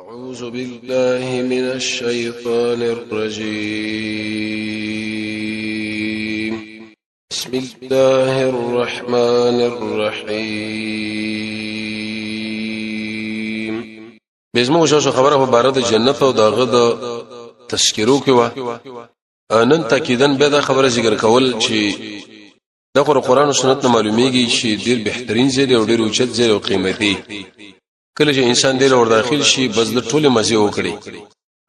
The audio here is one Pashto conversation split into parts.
أعوذ بالله من الشيطان الرجيم. بسم الله الرحمن الرحيم. بزمو شو خبره په بار د جنت او دغه د تذکرو کې و نن تاکیدن به دا خبره ذکر کول چې د قرآن او سنت معلومیږي چې ډیر بهترین ځای او ډیر اوچت ځای او قیمتي کله چې انسان دې ور داخل شي بس د ټوله مزه وکړي.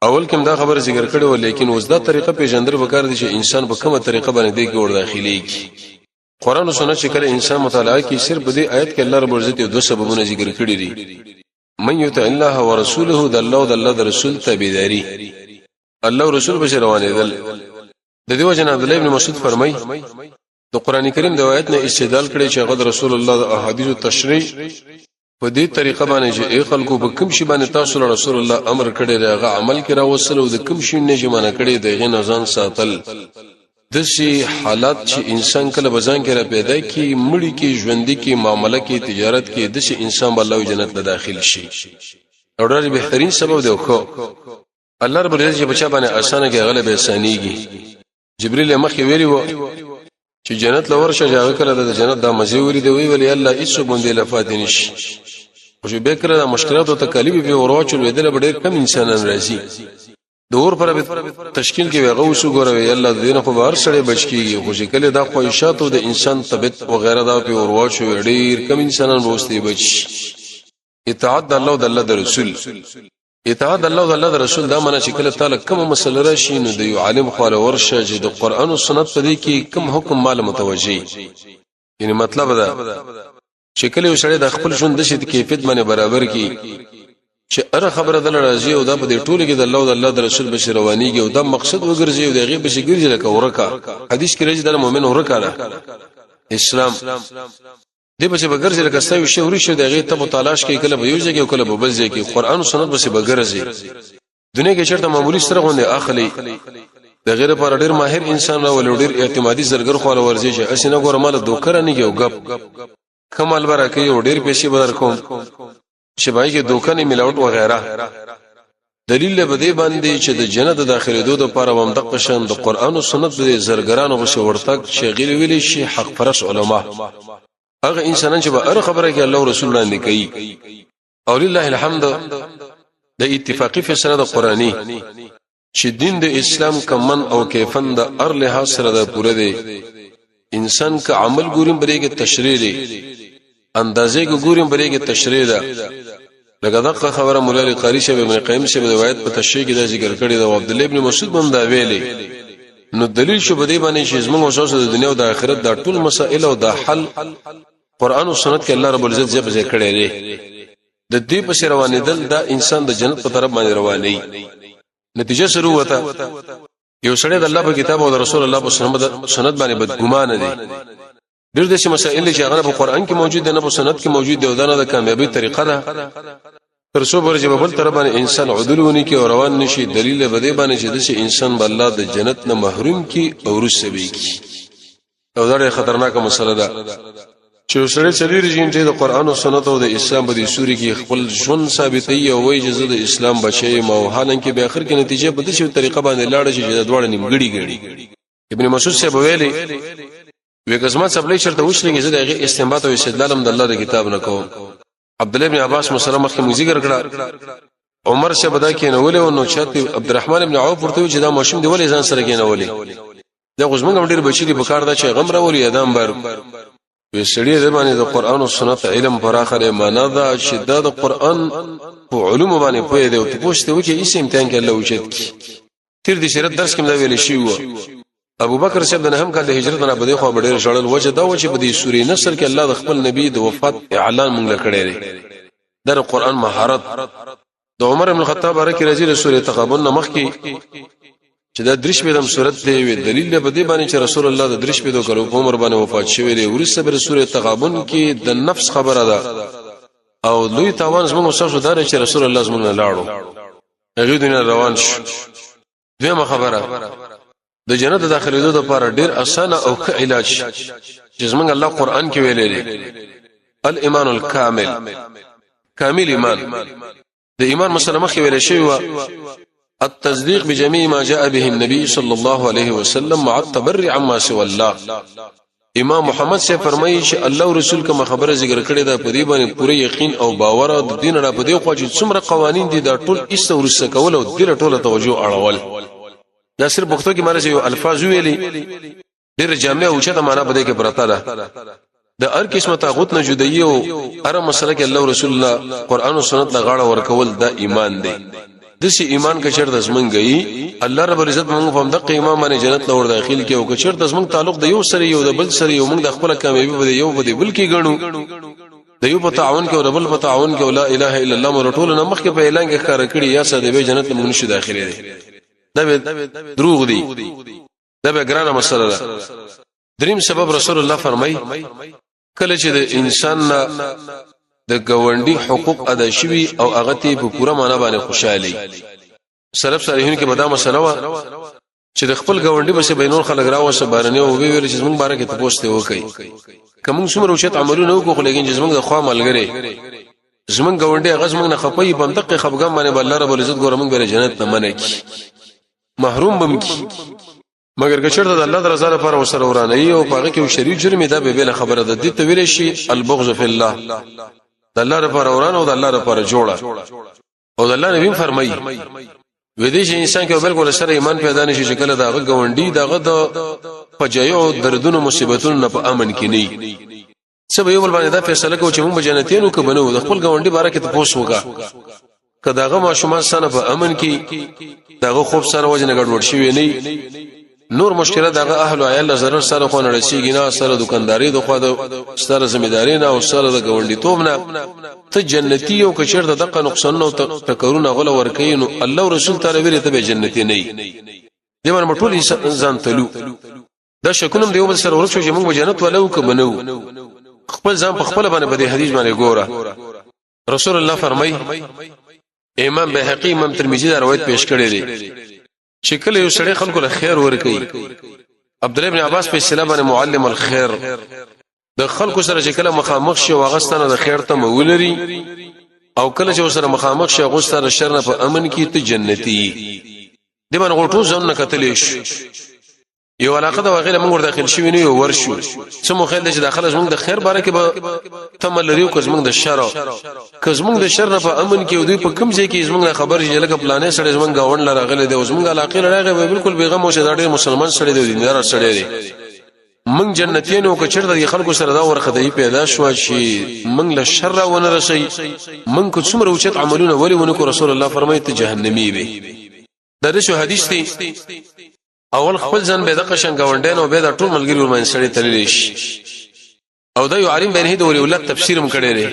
اول کوم دا خبره ذکر کړي و لیکن اوس دا طریقه پیژندل وکړ دي چې انسان په کومه طریقه باندې دې ور داخليږي. قرآن او سنت چې کله انسان مطالعه کوي صرف دې آیت کې الله رب عزت دوه سببونه ذکر کړي دي. من یطع الله ورسوله د الله او د الله د رسول تابعداري، الله او رسول بشر روانېدل. د دې وجه عبد الله ابن مسعود فرمای د قران کریم د آیت نه استدلال کړي چې هغه رسول الله د احادیث تشریع په دې طریقه باندې چې خلکو په کوم شی باندې تاسو رسول الله امر کړی راغه عمل کړه وسلو د کوم شی نه جمانه کړي دغه نزان ساتل. د شي حالات چې انسان کله بزان کې را پیدا کی مړی کې ژوندۍ کې معاملې کې تجارت کې د شي انسان الله جنت ته داخل شي. اورل بهترین سبب دی خو الله رب العزت بچا باندې اسانه کې غلبه اسانيږي. جبريل مخې ویلی و چې جنت لور شجاعه کړه د جنت د مزوري دی ویلی الله هیڅ باندې لفاتنش خو به کړه د مشکلات او تکالیف به ورواچل ودل ډېر کم انسانان راځي. دور پر تشکیل کې وغه وسو ګوروي الله دینه په بار سره بچ کیږي خو شکل دا خواهشات او د انسان طبيعت او غیره دا په ورواچو ډېر کم انسانان وستي بچ. اطاعت الله او د الله د رسول، اطاعت الله او الله د رسول دا معنی چې کله تعالی کوم مسله راشي نو د یو عالم خو ورشه چې د قران او سنت په دې کې کوم حکم مال متوجي. یعنی مطلب دا چې کله یو سړی د خپل ژوند د شت کیفیت باندې برابر کی چې اره خبره د راځي او دا په دې ټوله کې د الله او د الله د رسول بشر روانيږي او دا مقصد وګرځي او دغه بشي ګرځي لکه ورکا حدیث کې راځي د مؤمن ورکا اسلام دې په چې بغرځي لکه ستاسو شهوري شه دغه ته متلاش کوي کله به یو ځای کې کله به بل ځای کې قران او سنت به بغرځي. دنیا کې چرته معمولی سره غونډه اخلي د غیر پر ډیر ماهر انسان را ول ډیر اعتمادي زرګر خو ورځي چې اسنه ګور مال دوکره نه کېو غب کمال برکه یو ډیر پیسې بدر کوم شبای کې دوکه نه ملاوت وغیرہ. دلیل به دې باندې چې د جنت د داخلي دوه لپاره هم د قشن د قران او سنت د زرګرانو په ورتګ شغیل ویلي شي حق پرس علما هغه انسانان چې به هر خبره کې الله رسول الله کوي او لله الحمد د اتفاقی فیصله د قرآنی چې دین د اسلام کمن او کیفن د ار له سره د پوره دی. انسان کا عمل ګوریم بری کې تشریع دی، اندازې ګوریم بری کې تشریع ده. لکه دغه خبره مولا قاری شه ابن قیم شه روایت په تشریع کې د ذکر کړی د عبد الله ابن مسعود بن دا ویلي. نو دلیل شو بده باندې چې زموږ اساس د دنیا او د آخرت د ټول مسائل او د حل قران او سنت کې الله رب العزت ځکه کړی دی. د دې په روانېدل دا انسان د جنت په طرف باندې رواني. نتیجه سره وته یو سړی د الله په کتاب او د رسول الله په سنت باندې بدګمانه دی. ډېر د مسائل چې هغه په قران کې موجود دي نه په سنت کې موجود دي او دا نه د کامیابی طریقه ده. تر څو برجه بل تر باندې انسان عدلونی کې روان نشي. دلیل بده باندې چې د انسان بل الله د جنت نه محروم کی او رسوي کی. او دا خطرناک مسله ده چې سره چلیږي چې د قران او سنت او د اسلام په دې سوري کې خپل ژوند ثابتي او وایي چې د اسلام بچي مو حالانکه به اخر کې نتیجه په دې طریقه باندې لاړ شي چې د دوړ نیمګړي ګړي. ابن مسعود سے ویلي وی قسمت سبلې شرط وشلګي زه دغه استنباط او استدلال هم د الله د کتاب نه کوم. عبد الله ابن عباس مسلم مخکې ذکر کړه عمر شه بدا کې نه ولې او نو چاته عبدالرحمن ابن عوف ورته چې دا ماشوم دی ولې ځان سره کې نه ولې دا غوښمن ډیر بچی دی په کار دا چې غم راولي ادم بر وی سړي زمانه د قران او سنت علم پراخره معنا دا چې د قران په علوم باندې پوهه دی او پوښتنه وکړي هیڅ امتحان کې الله وجد کی تیر دې شرط درس کې دا ویل شي وو. ابو بکر صاحب د هم کال د هجرت نه بده خو ډېر شړل وجه دا و چې په دې سورې نصر کې الله د خپل نبی د وفات اعلان مونږ کړی دی. در قران مهارت د عمر بن الخطاب رضی الله عنه سورې تغابن مخ کې چې دا درش په دم صورت دی وی دلیل به دی باندې چې رسول الله د درش په دوه کړو عمر باندې وفات شوی دی. ورسره به سورې تغابن کې د نفس خبره ده او لوی تاوان زموږ سره دار چې رسول الله زموږ نه لاړو هغه دنیا روان شو. دیمه خبره د جنت داخليدو لپاره ډیر اسانه او ښه علاج چې زمونږ الله قران کې ویلي دی. الایمان الکامل، کامل ایمان د ایمان مسله مخې ویل شوی التصديق بجميع ما جاء به النبي صلى الله عليه وسلم مع التبرع عما سوى الله. امام محمد سے فرمایي چې الله او رسول کوم خبره ذکر کړې ده په دې باندې پوره یقین او باور او د دین را په دې خو چې څومره قوانین دي دا ټول ایسته ورسره کول او د ټوله توجه اړول. دا صرف پښتو کې مارسه یو الفاظ ویلي ډېر جامع او چته معنا بده کې پرتا ده. د هر قسمه طاغوت نه جدایي او هر مسله کې الله رسول الله قران او سنت لا غاړه ورکول دا ایمان دی. دسی ایمان کا شرط زمون گئی الله رب العزت موږ په دغه ایمان باندې جنت لور داخل کې او که شرط زمون تعلق د یو سره یو د بل سره یو موږ د خپل کامیابی په یو په بل کې غنو د یو په تعاون کې او د بل په تعاون کې لا اله الا الله مرټول نه مخ کې په اعلان کې ښکار کړی یا ساده به جنت موږ نشو داخلي دي. دا دروغ دي، دا به ګرانه مسله ده. دریم سبب رسول الله فرمای کله چې د انسان د ګوندی حقوق ادا شوي او هغه ته په پوره معنا باندې خوشالي. سلف صالحین کې بدا مسله وا چې د خپل ګوندی بس بینور خلک راوسه بارنه او ویل چې زمونږ باره کې تاسو ته وکي کوم څومره اوچت عملونه وکړو لیکن چې زمونږ د خوا ملګری زمونږ ګوندی هغه زمونږ نه خپي په دقه خفګان باندې الله رب العزت ګورم به جنت نه منه کی محروم بم کی مگر که چرته د الله رضا لپاره وسره ورانه او پاګه کې شریک جرم دا به بل خبره ده دي ته ویل شي البغض فی الله د الله لپاره ورانه او د الله لپاره جوړه او د الله نبی فرمایي ودې چې انسان کې بالکل سره ایمان پیدا نشي چې کله دا غونډي دغه د فجایو دردونو مصیبتونو نه په امن کې نه سبا یو بل باندې دا فیصله کوي چې موږ جنتینو کې بنو د خپل غونډي باره کې تاسو وکا کداغه ماشومان سره په امن کې دغه خوب سره وجنه ګډوډ شي نه نور مشکله دغه اهل عیال zarar سره خو نه رسیږي نه سره دکانداري د خو د ستاره ذمہداري نه او سره د غونډي توب نه ته جنتی او کچر د دغه نقصان او تکرونه غله ورکینو الله رسول تعالی ویل ته به جنتی نه دی من مټول ځان تلو دا شکونم دیو بل سره ورچو چې موږ جنت ولو که بنو خپل ځان په خپل باندې په حدیث باندې ګوره. رسول الله فرمای امام بهقی امام ترمذی دا روایت پیش کړی دی چې کله یو سړی خلکو له خیر ورکوي عبد الله ابن عباس په اصطلاح باندې معلم الخير د خلکو سره چې کله مخامخ شي واغستانه د خیر ته مولري او کله چې سره مخامخ شي غوستانه شر نه په امن کې ته جنتی دی باندې غوټو ځون نه کتلی شي یو علاقه دا وغیره موږ داخل شوی نه یو ورشو سمو خیال چې داخله زموږ د خیر باره کې به تمل لري او زموږ د شر که زموږ د شر نه په امن کې او دوی په کوم ځای کې زموږ خبر چې لکه پلانې سره زموږ گاوند لراغله دی او زموږ علاقه لراغه به بالکل بیغم او شداډي مسلمان سره دی دیندار سره دی موږ جنتینو که چرته د خلکو سره دا ورخدای پیدا شو شي موږ له شر و نه رسي موږ کو څومره اوچت عملونه ولي ونکو رسول الله فرمایي ته جهنمی به دا شو حدیث دی اول خپل ځان به د قشن گاونډین او به د ټول ملګری ورمن سړی تللی شي او دا یو عالم بینه د ولولت تفسیر هم کړی دی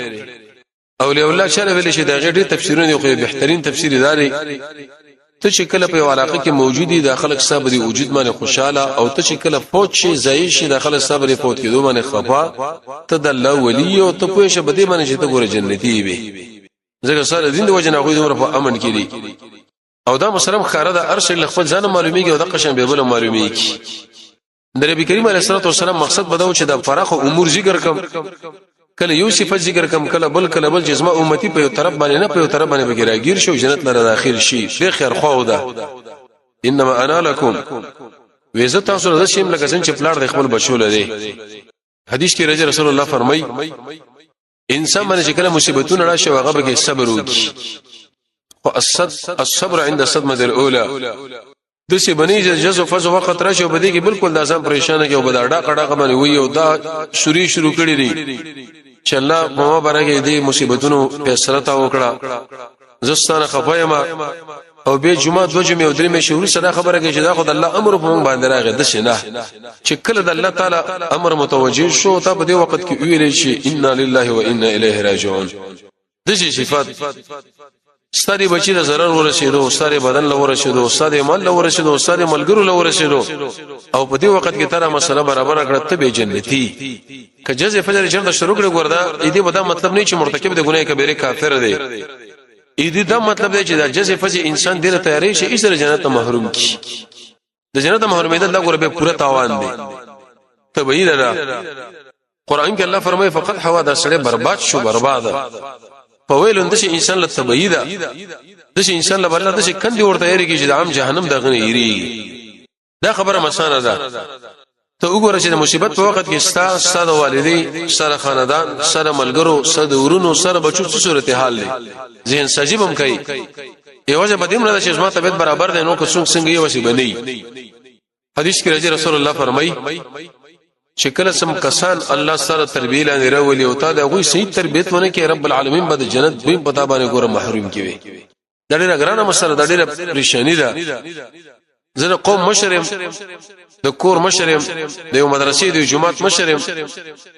او ولولت شاله ویل شي دا غیر تفسیرونه یو بهترین تفسیر داري ته چې کله په علاقه کې موجودي داخله صبر دی وجود باندې خوشاله او ته چې کله فوت شي ځای شي داخله صبر فوت کېدو باندې خفا ته د الله ولی او ته په شه بده باندې چې ته ګوره جنتی وي ځکه سره دین د وجنه غوې دمر په امن کې دي او دا مسلم خاره دا ارشل خپل ځان معلومیږي او د قشن به بل معلومیږي د نبی کریم علیه الصلاه والسلام مقصد بداو چې د فراخ امور ذکر کم کله یو صفات ذکر کم کله بل جسمه امتی په یو طرف باندې نه په یو طرف باندې بګراګیر شو جنت لره داخل شي ډیر خیر خو ده انما انا لكم ویزه تاسو د شیم لکه څنګه چې پلاړ د خپل بچو لري حدیث کې رسول الله فرمای انسان باندې کله مصیبتونه راشي هغه به صبر وکړي الصبر عند الصدمه الاولى دسی بنی جزو فزو وخت راشي وبدي کې بالکل د ځان پریشانه کې وبدا ډا کډا باندې وي او دا شروع کړی دی چې الله په مبارکه دې مصیبتونو فیصله تا وکړه زستانه خفایما او به جمعه دو جمعه او درې مې شهور سره خبره کې چې دا خدای الله امر په مونږ باندې راغی د شنه چې کله د الله تعالی امر متوجه شو ته په دې وخت کې ویل شي ان لله و انا الیه راجعون د شي صفات ستاري بچی له zarar ورسېدو ستاري بدن له ورسېدو ستاري مال له ورسېدو ستاري ملګرو له ورسېدو او په دې وخت کې تر مسله برابر کړه ته به جنتی که جزء فجر چرته شروع کړه ګوردا دې به دا مطلب نه چې مرتکب د ګناه کبیره کافر دی دې دا مطلب دی چې دا جزء فجر انسان دې تیاری شي ایسره جنت محروم کی د جنت محرومیت الله ګور به پوره تاوان دی ته وې دا قرآن کې الله فرمایي فقط حوا دا سړی برباد شو برباد فویل اندش انسان له تبعیدا دش انسان له بل دش کندي ورته یریږي چې د عام جهنم دغه یری دا خبره مسانه ده ته وګوره چې د مصیبت په وخت کې ستاسو والدي سره خاندان سره ملګرو سره ورونو سره بچو څه صورت حال دی ذهن سجيبم کوي یوځه بدیم نه چې زما طبيعت برابر دی نو که څنګه یو شي بنئ حدیث کې راځي رسول الله فرمایي چې کله سم کسان الله سره تربیه لري راولي او تا د غوي صحیح تربیت ونه کې رب العالمین به د جنت به پتا باندې ګوره محروم کیوي دا ډیره ګرانه مسله دا ډیره پریشانی ده زه قوم مشرم د کور مشرم د یو مدرسې د جماعت مشرم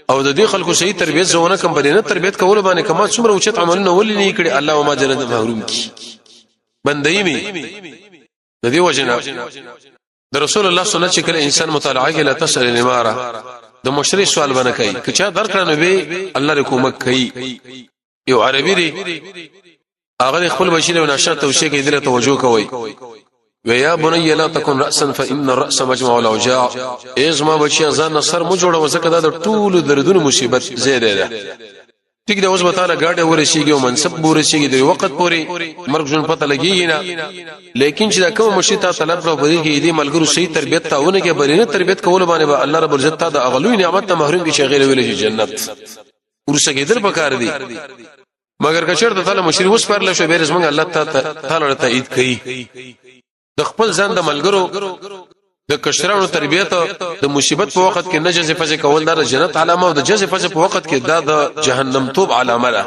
او د دې خلکو صحیح تربیت زونه کم بدینه تربیت کول باندې کما څومره اوچت عملونه ولې نه کړي الله او ما جنت محروم کی بندایمي د دې وجنه د رسول الله صلی الله علیه وسلم انسان مطالعه کې لا تسل الاماره د مشري سوال باندې کوي که چا درکړنه به الله رحمت کوي یو عربي دی هغه خپل بشیر او نشه توشي کې دله توجه کوي ويا بني لا تكن راسا فان الراس مجمع الاوجاع ازما بچي ځان نصر مو جوړه وسکه دا د ټول دردونو مصیبت زیاده ده ټیک د اوس بتاله گاډه ورشيږي او منصب ورشيږي د وخت پوري مرګ جون پته لګیږي نه لیکن چې دا کوم مشیتا طلب را بری کې دې ملګرو صحیح تربیت تاونه کې برینه تربیت کول باندې به الله رب العزت د اغلوی نعمت ته محروم کې شغیر ویل شي جنت ورسګې در پکار دي مگر کچر ته تعالی مشری وس پر له شو بیرز موږ الله تعالی تایید کوي د خپل ځان د ملګرو د کشرانو تربیت د مصیبت په وخت کې نه جزفه کول د جنت علامه او د جزفه په وخت کې د جهنم توب علامه ده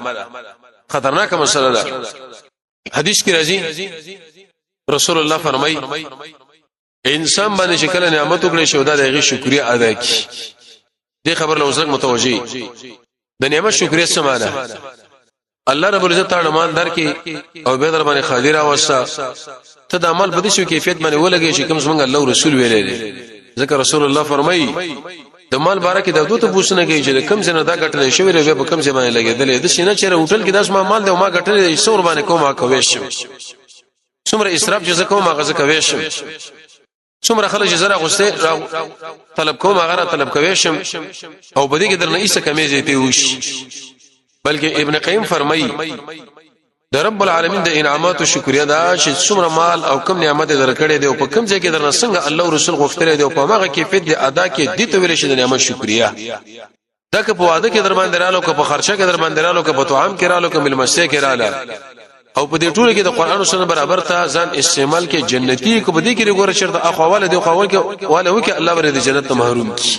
خطرناک مسله ده حدیث کې راځي رسول الله فرمایي انسان باندې شکل نعمت وکړي شو دا دغه شکریا ادا کړي دې خبر له وسره متوجي د نعمت شکریا سمانه الله رب العزت تعالی مال درکې او به در باندې خادر اوسه ته د عمل په دې شو کیفیت باندې ولګي چې کوم څنګه الله رسول ویلې ذکر رسول الله فرمایي د مال بارکه د دوه ته پوښتنه کوي چې کوم څنګه دا غټل شوی دی په کوم ځای باندې لګیدل د شینه چیرې هوټل کې داس ما مال دی او ما غټل څور باندې کومه کوي شم څومره اسراف چې کومه غزه کوي شم څومره خلک زره غسته طلب کوم هغه طلب کوي شم او په دې کې درنه ایسه کمی زیته وش بلکې ابن قیم فرمایي د رب العالمین د انعامات او شکریا دا چې څومره مال او کم نعمت درکړې دی او په کم ځای کې درنه څنګه الله او رسول غوښتل دی او په هغه کیفیت دی ادا کې دي ته ویل شي د نعمت شکریا دا که په واده کې در باندې رالو که په خرچه کې در باندې رالو که په طعام کې رالو که ملمسته کې رااله او په دې ټول کې د قران او سنت برابر ته ځان استعمال کې جنتی کو بدی کې ګوره چرته اخواله دی خواول کې واله وکي الله بر دې جنت ته محروم کی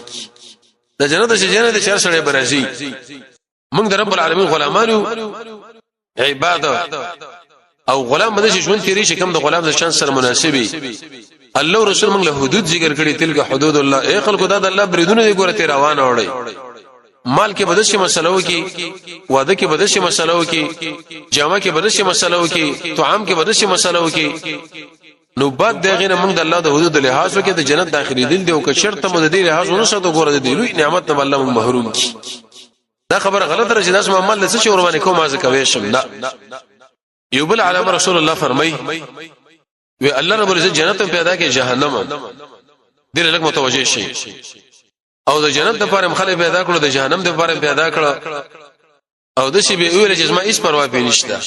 د جنت چې جنت چر سره برازي موږ د رب العالمین غلامانو عبادت او غلام باندې ژوند تیری شي کوم د غلام د شان سره مناسبي الله رسول موږ له حدود ذکر کړي تلک حدود الله اي خلکو دا د الله بریدونه دی ګوره تی روان وړي مال کې بدشي مسلو کې واده کې بدشي مسلو کې جامه کې بدشي مسلو کې طعام کې بدشي مسلو کې نو بعد دغه نه موږ د الله د حدود لحاظ کې د جنت داخلي دل دی او که شرط مو د دې لحاظ ونه ساتو ګوره د دې لوی نعمت نه الله محروم کی دا خبره غلطه راځي داس محمد لڅ شي ور باندې کوم ازه کوي شم لا یوبل علامه رسول الله فرمای وی الله رب العزت جنت پیدا کې جهنم دې لږ متوجه شي او د جنت لپاره مخالف پیدا کړو د جهنم لپاره پیدا کړو او د شی به ویل چې ما هیڅ پروا پې نشته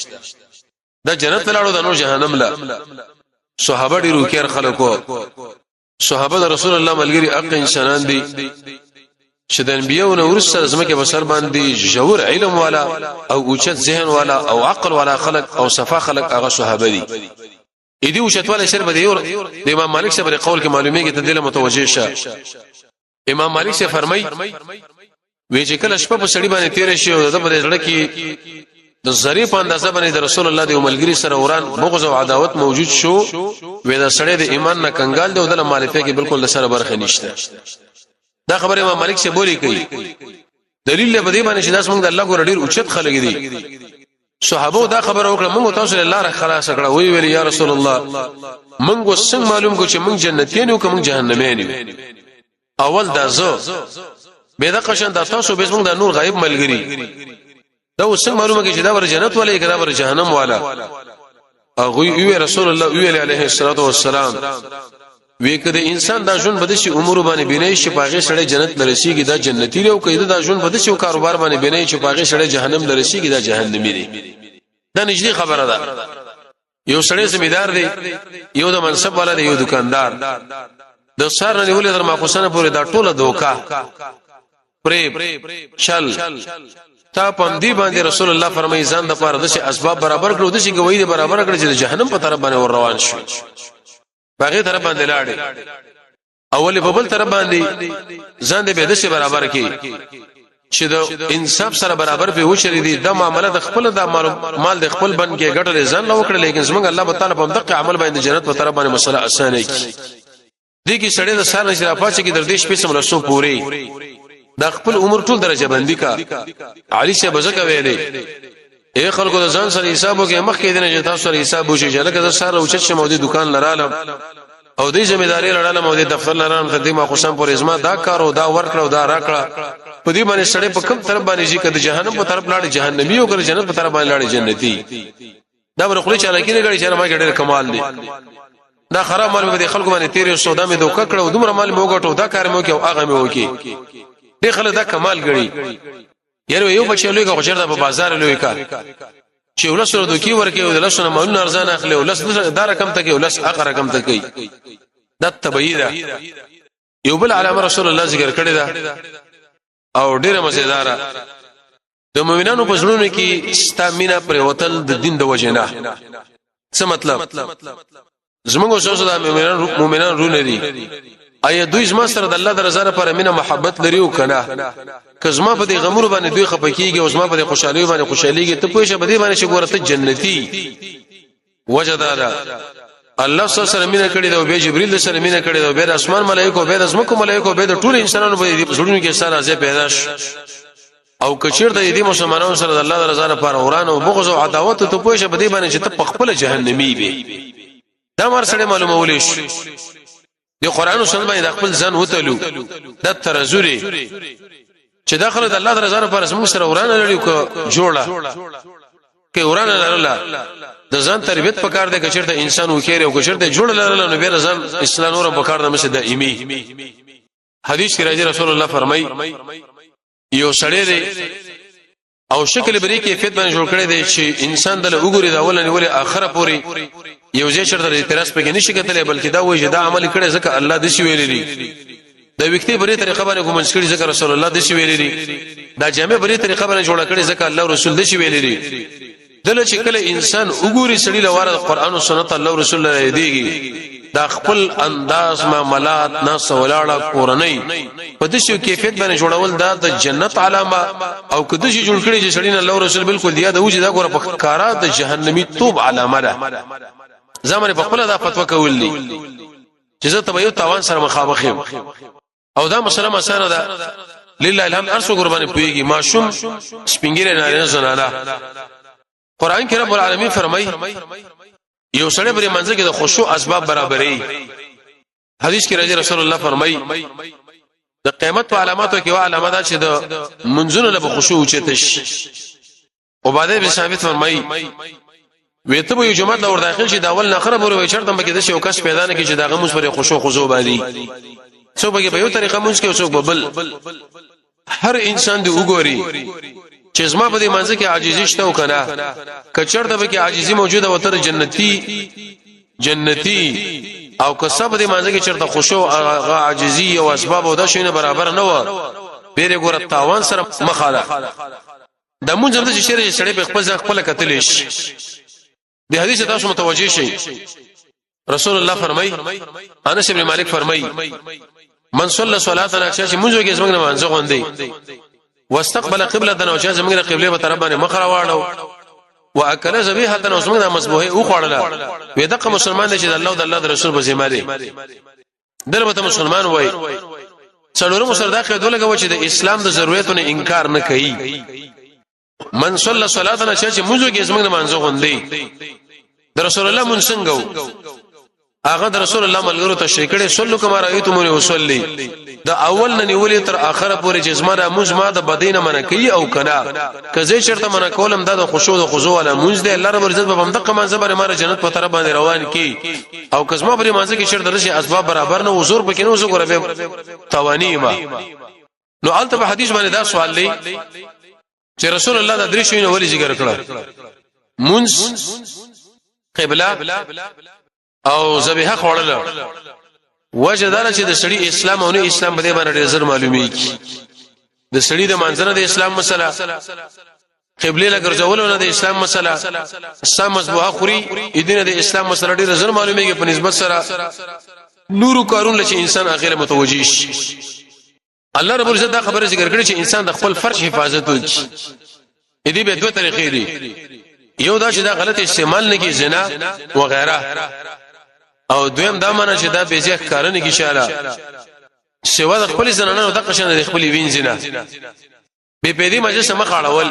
دا جنت لاړو د نو جهنم لا صحابه ډیرو کېر خلکو صحابه د رسول الله ملګری اق انسانان دي شدن بیاونه ورسره زمکه بسر باندې جوور علم والا او اوچت ذهن والا او عقل والا خلق او صفا خلق هغه صحابه دي اې دي اوچتواله شر بده د امام مالک صبر قول کې معلومیږي ته دله متوجه شه امام مالک سے فرمای وی چې کله شپه په سړی باندې تیر شي او د په ځړه کې د ظریف اندازه باندې د رسول الله د ملګری سره وران بغض او عداوت موجود شو وی دا سړی د ایمان نه کنګال دی او د مالفه کې بالکل د سره برخه نشته دا خبره امام مالک سے بولی کوي دلیل له بده باندې چې داس موږ د الله ګور ډیر اوچت خلک دي صحابه دا خبره وکړه موږ تاسو له الله خلاص کړه وی ویل یا رسول الله موږ وسنګ معلوم کو چې موږ جنتین او کوم جهنمین یو اول دا زو به دا قشن دا تاسو به موږ د نور غیب ملګری دا وسنګ معلومه کې چې دا ور جنت ولې کړه ور جهنم والا او وی رسول الله وی علیه الصلاۃ والسلام وی کده انسان دا ژوند بده شي امور باندې بینې شي پاغه سره جنت لرسیږي دا جنتی له کده دا ژوند بده شي کاروبار باندې بینې شي پاغه سره جهنم لرسیږي دا جهنمی دی دا نږدې خبره ده یو سړی زمیدار دی یو د منصب والا دی یو دکاندار د سار نه ولې در ماخوسنه پورې دا ټوله دوکا پرې چل تا پم دی باندې رسول الله فرمایي ځان د پاره د اسباب برابر کړو د شي گوي برابر کړی چې جهنم په طرف باندې ور روان شي باغې طرف باندې لاړې اول په بل طرف باندې ځان دې به د شي برابر کړي چې د انصاف سره برابر به وشري دي د معاملې د خپل د مال د خپل بن کې ګټل ځان لو کړل لیکن زمونږ الله تعالی په دغه عمل باندې جنت په طرف باندې مسله اسانه کی دي کې سړی د سار نشي راپاتې کې دردیش په سم رسو پوری د خپل عمر ټول درجه بندي کا علي شه بزکه ویلې اے خلکو د ځان سره حساب وکي مخ کې دنه چې تاسو سره حساب وشي چې لکه سار اوچت شمودي دکان لرالم او دې ځمېداري لړاله مو دې دفتر لرم خدمه خوشم پر ازما دا کارو دا ورکړو دا راکړه په دې باندې سړی په کوم طرف باندې شي کده جهنم په طرف لاړ جهنمي او کده جنت په طرف باندې لاړ جنتی دا ورخلي چاله کې نه غړي چې ما کې ډېر کمال دي دا خراب مال به خلکو باندې تیرې سودا مې دوکه کړو دومره مال مې وګټو دا کار مې وکي او هغه مې وکي دې خلک دا کمال غړي یاره یو بچی لوی کو چرته په بازار لوی کار چې ولسره دوکي ورکه او لسنه مون ارزان اخلي او لس دا رقم ته کې او لس اخر رقم ته کې دا تبعیدا یو بل علامه رسول الله ذکر کړی دا او ډیره مزیدار د مؤمنانو په ژوند کې ستامینا پر وتل د دین د وجنه څه مطلب زموږ سوسه د مؤمنان رونه دي ایا دوی زما سره د الله د رضا لپاره مینه محبت لري او کنه کزما په دې غمور باندې دوی خپکیږي او زما په دې خوشحالي باندې خوشحاليږي ته پوښه بده باندې چې ګورته جنتی وجدادا الله سره مینه کړی دا او به جبريل سره مینه کړی دا او به اسمان ملائکه او به اسمکو ملائکه او به ټول انسانانو په دې زړونو کې سره ځای پیدا شي او کچیر د دې مسلمانانو سره د الله د رضا لپاره ورانه او بغض او عداوت ته پوښه بده باندې چې ته په خپل جهنمی به دا مر سره معلومه ولې دی قران او سنت باندې خپل ځان وتلو د ترزوري چې داخله د الله د رضا لپاره موږ سره ورانه لري کو جوړه کې ورانه لرله د ځان تربيت پکار دی چې د انسان وکړي او چې د جوړ لرله نو به ځان اسلام نور پکار د مشه دایمي حدیث کې راځي رسول الله فرمایي یو سړی دی او شکل بری کیفیت باندې جوړ کړی دی چې انسان دله وګوري دا ولني ولې اخره پوری یو ځای شرط لري اعتراض پکې نشي کتلې بلکې دا وایي چې دا عمل کړي ځکه الله د شی ویلي د وکتی بری طریقه باندې کومنځ کړي ځکه رسول الله د شی ویلي دا جامع بری طریقه باندې جوړ کړي ځکه الله رسول د شی ویلي دله چې کله انسان وګوري سړي لواره قرآن او سنت الله رسول الله دیږي دا خپل انداز معاملات ناس ولاړه کورنۍ په دې شی کیفیت باندې جوړول دا د جنت علامه او کده شی جوړ کړي چې سړي نه الله رسول بالکل دی دا وجه دا ګوره په کارا د جهنمی توب علامه ده زمره په خپل دا فتوا کول دي چې زه تبعیو تاوان سره مخامخ یم او دا مسله مسانه ده لله الحمد ارسو قرباني پويږي ماشوم سپینګره نارینه زنانه قران کې رب العالمین فرمایي یو سړی بری منځ کې د خشوع اسباب برابرې حدیث کې راځي رسول الله فرمایي د قیامت په علاماتو کې وا علامه ده چې د منځونو له خشوع چتش عباده بن ثابت فرمایي وېته به یو جماعت له ور داخل شي دا اول نخره بوره وي چرته مکه د شي او کس پیدا نه کی چې دا غموس پر خشوع خضوع باندې څوک به یو طریقه مونږ کې څوک بل هر انسان دی وګوري چې زما په دې منځ کې عاجزی شته او کنه کچرته به کې عاجزی موجوده وتر جنتی او که سب دې منځ کې چرته خشوع عاجزی او اسباب او د شینه برابر نه و بیره ګور تاوان سره مخاله د مونږ د شری سړی په خپل ځخ خپل کتل شي د حدیث تاسو متوجي شئ رسول الله فرمای انس ابن مالک فرمای من صلى صلاتنا چې موږ کې زمنګ نه منځ غوندي واستقبل قبلتنا او چې زمنګ قبله په طرف باندې مخ راوړو واكل ذبيحه او زمنګ مسبوحه او خړل وې دغه مسلمان چې الله او الله د رسول په ذمہ دي دلته مسلمان وای څلورم سره دا خې دغه چې د اسلام د ضرورتونو انکار نه کوي من صلى صلاتنا چې موږ کې زمنګ نه منځ غوندي د رسول الله مون څنګه هغه د رسول الله ملګرو ته شیکړې صلو کما رایتمونی وصلی د اول نه نیولې تر اخره پورې چې زما مزما د بدینه من کوي او کنا کزه شرط من کولم د خشوع د خضوع ولا منځ د الله رب عزت په مندقه منځ باندې مار جنت په طرف باندې روان کی او کزما پرې منځ کې شرط درشي اسباب برابر نه حضور پکې نو زه ګورې توانی ما نو البته حدیث باندې دا سوال لې چې رسول الله د درې شوینه ولې ذکر کړل منس قبله او ذبیحه خوړل وجدار چې د سړي اسلام او نه اسلام بده باندې ډېر معلومیږي د سړي د منځنه د اسلام مسله قبله لګرځول نه د اسلام مسله سم مذبوحه خوري اذن د اسلام مسله ډېر زر معلومیږي په نسبت سره نورو کارون لچ انسان اخر متوجي شي الله رب العزت دا خبره ذکر کړي چې انسان د خپل فرج حفاظت وکړي دې به دوه طریقې دي یو دا چې دا غلط استعمال نه کی زنا و غیره او دویم دا معنی چې دا به ځکه کارونه کی شاله سوا د خپل زنانه د قشن د خپل وین زنا به پیدي مجلس مخ اړول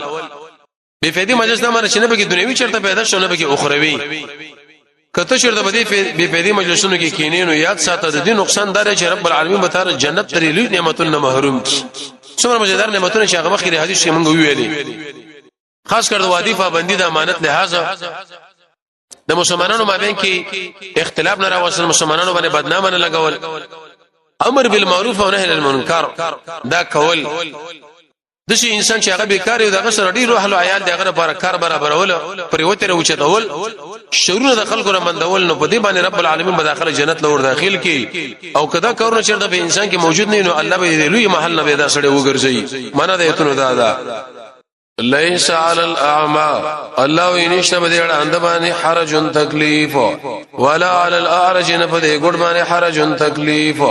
به پیدي مجلس نه معنی چې نه به دنیوي چرته پیدا شونه به اخروی کته شرط به به پیدي مجلسونو کې کینینو یاد ساته د دې نقصان دار چې رب العالمین به تر جنت ترې لوی نعمتونه محروم کی څومره مزیدار نعمتونه چې هغه مخکې حدیث کې مونږ ویلې خاص کر د وادي پابندي د امانت لحاظه د مسلمانانو مابین کې اختلاف نه راوصل مسلمانانو باندې بدنامه نه لګول امر بالمعروف او نهي عن المنکر دا کول د شي انسان چې هغه بیکار یو دغه سره ډیر روح له عیال دغه لپاره کار برابرول پر وته روچتول شرونه د خلکو رمندول نو په دې باندې رب العالمین مداخله جنت لور داخل کی او کدا کورونه چرته په انسان کې موجود نه نو الله به لوی محل نه پیدا سره وګرځي معنا د ایتونو دا ليس على الاعمى الله ينشته بده اند باندې حرج تکلیف ولا على الاعرج نه بده ګډ باندې حرج تکلیف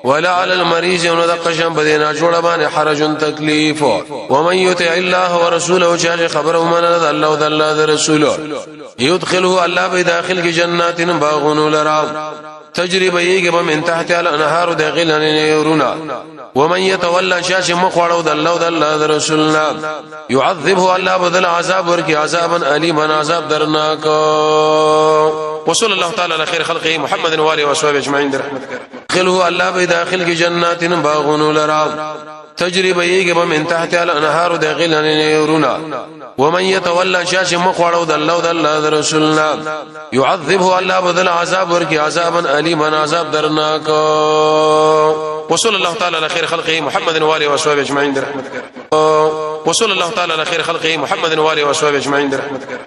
ولا على المريض نو د قشم بده نه جوړ باندې حرج تکلیف ومن يطع الله ورسوله چې خبره ومنه الله او الله رسوله يدخله الله به داخل کی جنات باغون لرا تجربه یګه من تحت الانهار داخلن يرونا ومن يتولى شاش مخوړو د الله او د الله رسولنا يعذبه الله بدل عذاب ورکی عذابا اليما عذاب درناک وصلى الله تعالى على خير خلقه محمد واله وصحبه اجمعين برحمتك خلو الله به داخل کی جنات باغون لرا تجربه یګه من تحت الانهار داخلن يرونا ومن يتولى شاش مخوړو د الله او د الله رسولنا يعذبه الله بدل عذاب ورکی عذابا اليما عذاب درناک وصلى الله تعالى على خير خلقه محمد واله وصحبه اجمعين برحمتك وصلى الله تعالى على خير خلقه محمد واله وصحبه اجمعين برحمتك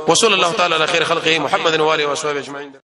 وصلى الله تعالى على خير خلقه محمد واله وصحبه اجمعين